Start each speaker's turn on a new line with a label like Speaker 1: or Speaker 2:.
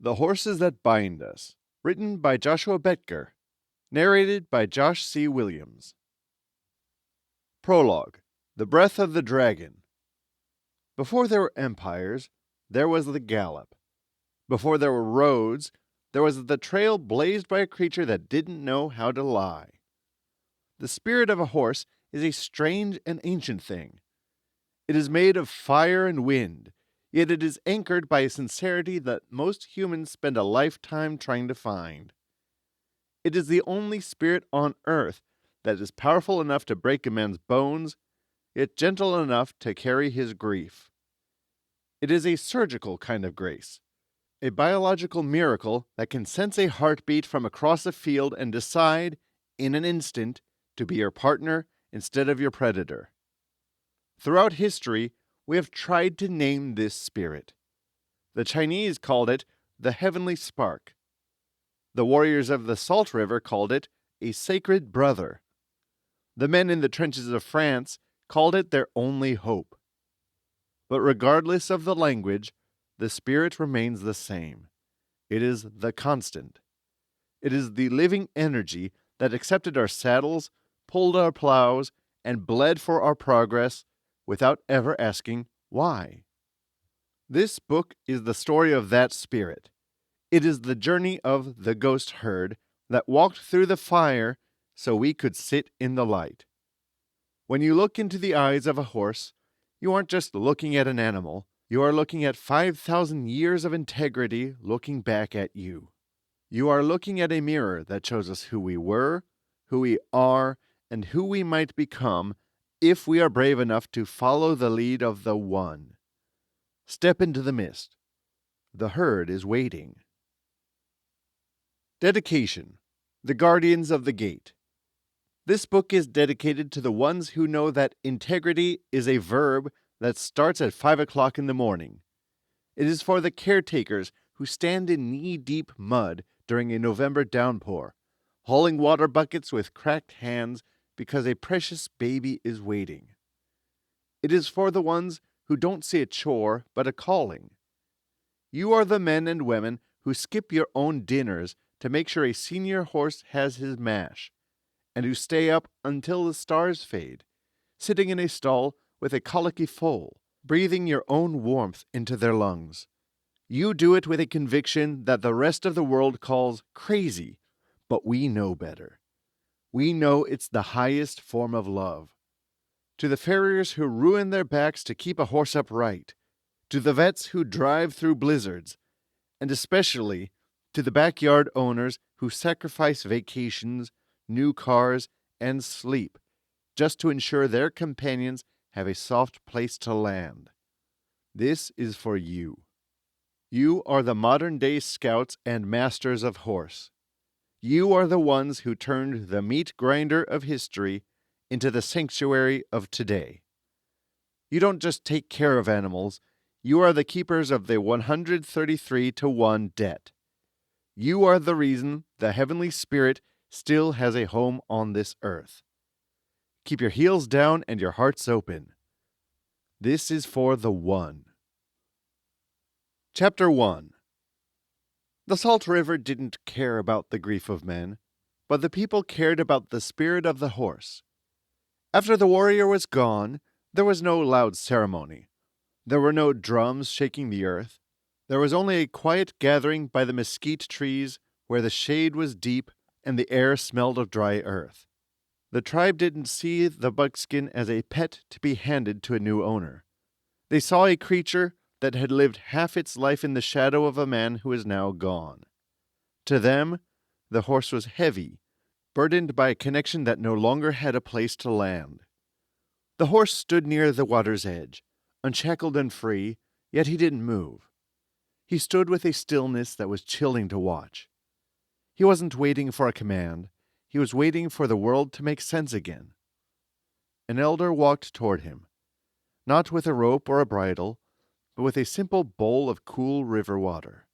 Speaker 1: The Horses That Bind Us, written by Joshua Bettger, narrated by Josh C. Williams. Prologue: The Breath of the Dragon. Before there were empires, there was the gallop. Before there were roads, there was the trail blazed by a creature that didn't know how to lie. The spirit of a horse is a strange and ancient thing. It is made of fire and wind, yet it is anchored by a sincerity that most humans spend a lifetime trying to find. It is the only spirit on earth that is powerful enough to break a man's bones, yet gentle enough to carry his grief. It is a surgical kind of grace, a biological miracle that can sense a heartbeat from across a field and decide, in an instant, to be your partner instead of your predator. Throughout history, we have tried to name this spirit. The Chinese called it the heavenly spark. The warriors of the Salt River called it a sacred brother. The men in the trenches of France called it their only hope. But regardless of the language, the spirit remains the same. It is the constant. It is the living energy that accepted our saddles, pulled our plows, and bled for our progress without ever asking why. This book is the story of that spirit. It is the journey of the ghost herd that walked through the fire so we could sit in the light. When you look into the eyes of a horse, you aren't just looking at an animal, you are looking at 5,000 years of integrity looking back at you. You are looking at a mirror that shows us who we were, who we are, and who we might become if we are brave enough to follow the lead of the One. Step into the mist. The herd is waiting. Dedication: The Guardians of the Gate. This book is dedicated to the ones who know that integrity is a verb that starts at 5 o'clock in the morning. It is for the caretakers who stand in knee-deep mud during a November downpour, hauling water buckets with cracked hands because a precious baby is waiting. It is for the ones who don't see a chore but a calling. You are the men and women who skip your own dinners to make sure a senior horse has his mash, and who stay up until the stars fade, sitting in a stall with a colicky foal, breathing your own warmth into their lungs. You do it with a conviction that the rest of the world calls crazy, but we know better. We know it's the highest form of love. To the farriers who ruin their backs to keep a horse upright, to the vets who drive through blizzards, and especially to the backyard owners who sacrifice vacations, new cars, and sleep just to ensure their companions have a soft place to land. This is for you. You are the modern-day scouts and masters of horse. You are the ones who turned the meat grinder of history into the sanctuary of today. You don't just take care of animals, you are the keepers of the 133-to-1 debt. You are the reason the heavenly spirit still has a home on this earth. Keep your heels down and your hearts open. This is for the One. Chapter 1. The Salt River didn't care about the grief of men, but the people cared about the spirit of the horse. After the warrior was gone, there was no loud ceremony. There were no drums shaking the earth. There was only a quiet gathering by the mesquite trees where the shade was deep and the air smelled of dry earth. The tribe didn't see the buckskin as a pet to be handed to a new owner. They saw a creature that had lived half its life in the shadow of a man who is now gone. To them, the horse was heavy, burdened by a connection that no longer had a place to land. The horse stood near the water's edge, unshackled and free, yet he didn't move. He stood with a stillness that was chilling to watch. He wasn't waiting for a command. He was waiting for the world to make sense again. An elder walked toward him, not with a rope or a bridle, but with a simple bowl of cool river water.